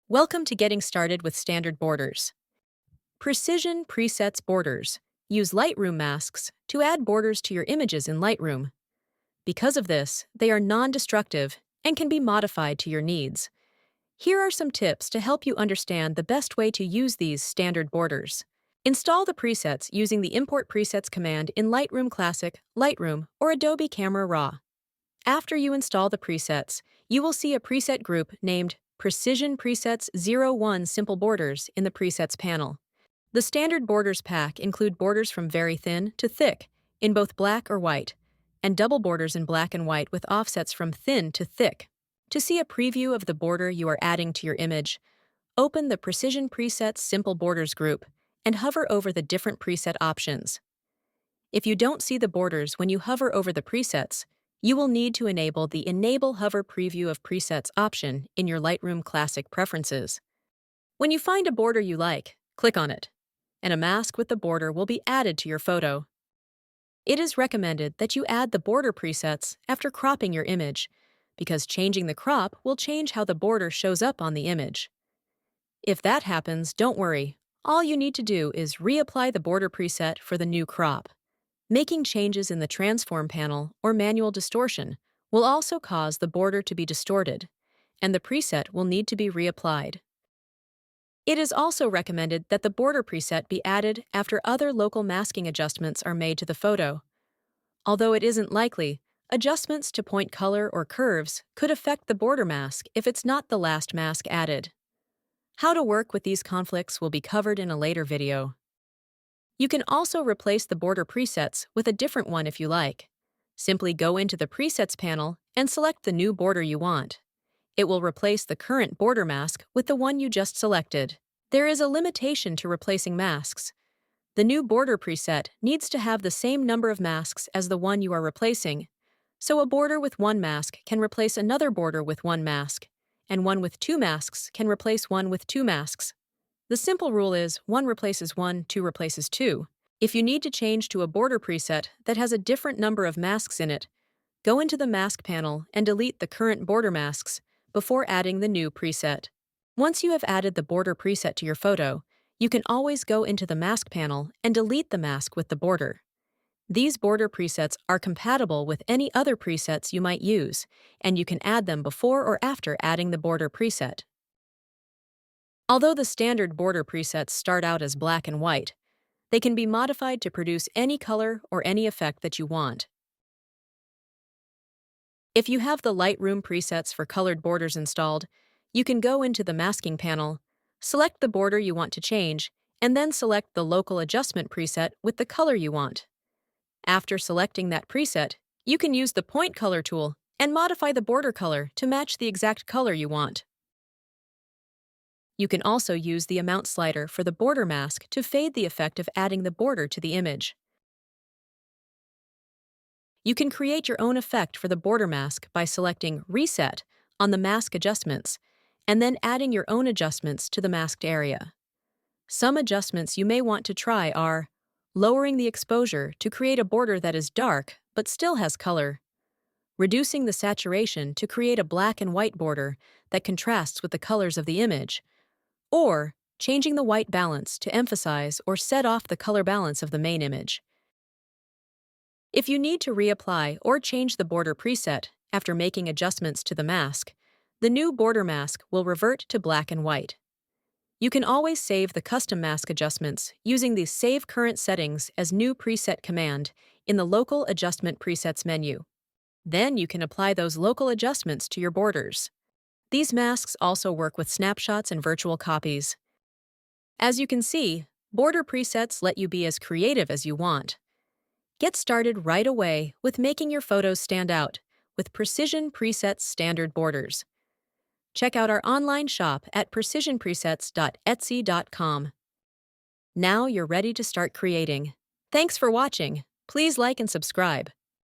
Welcome to Getting Started with Standard Borders. Precision Presets Borders use Lightroom masks to add borders to your images in Lightroom. Because of this, they are non-destructive and can be modified to your needs. Here are some tips to help you understand the best way to use these standard borders. Install the presets using the Import Presets command in Lightroom Classic, Lightroom, or Adobe Camera Raw. After you install the presets, you will see a preset group named Precision Presets 01 Simple Borders in the Presets panel. The standard borders pack include borders from very thin to thick in both black or white, and double borders in black and white with offsets from thin to thick. To see a preview of the border you are adding to your image, open the Precision Presets Simple Borders group and hover over the different preset options. If you don't see the borders when you hover over the presets, you will need to enable the Enable Hover Preview of Presets option in your Lightroom Classic preferences. When you find a border you like, click on it, and a mask with the border will be added to your photo. It is recommended that you add the border presets after cropping your image, because changing the crop will change how the border shows up on the image. If that happens, don't worry. All you need to do is reapply the border preset for the new crop. Making changes in the transform panel or manual distortion will also cause the border to be distorted, and the preset will need to be reapplied. It is also recommended that the border preset be added after other local masking adjustments are made to the photo. Although it isn't likely, adjustments to point color or curves could affect the border mask if it's not the last mask added. How to work with these conflicts will be covered in a later video. You can also replace the border presets with a different one if you like. Simply go into the Presets panel and select the new border you want. It will replace the current border mask with the one you just selected. There is a limitation to replacing masks. The new border preset needs to have the same number of masks as the one you are replacing. So a border with one mask can replace another border with one mask, and one with two masks can replace one with two masks. The simple rule is 1 replaces 1, 2 replaces 2. If you need to change to a border preset that has a different number of masks in it, go into the Mask panel and delete the current border masks before adding the new preset. Once you have added the border preset to your photo, you can always go into the Mask panel and delete the mask with the border. These border presets are compatible with any other presets you might use, and you can add them before or after adding the border preset. Although the standard border presets start out as black and white, they can be modified to produce any color or any effect that you want. If you have the Lightroom presets for colored borders installed, you can go into the Masking panel, select the border you want to change, and then select the Local Adjustment preset with the color you want. After selecting that preset, you can use the Point Color tool and modify the border color to match the exact color you want. You can also use the amount slider for the border mask to fade the effect of adding the border to the image. You can create your own effect for the border mask by selecting Reset on the Mask Adjustments, and then adding your own adjustments to the masked area. Some adjustments you may want to try are lowering the exposure to create a border that is dark but still has color, reducing the saturation to create a black and white border that contrasts with the colors of the image, or changing the white balance to emphasize or set off the color balance of the main image. If you need to reapply or change the border preset after making adjustments to the mask, the new border mask will revert to black and white. You can always save the custom mask adjustments using the Save Current Settings as New Preset command in the Local Adjustment Presets menu. Then you can apply those local adjustments to your borders. These masks also work with snapshots and virtual copies. As you can see, border presets let you be as creative as you want. Get started right away with making your photos stand out with Precision Presets Standard Borders. Check out our online shop at precisionpresets.etsy.com. Now you're ready to start creating. Thanks for watching. Please like and subscribe.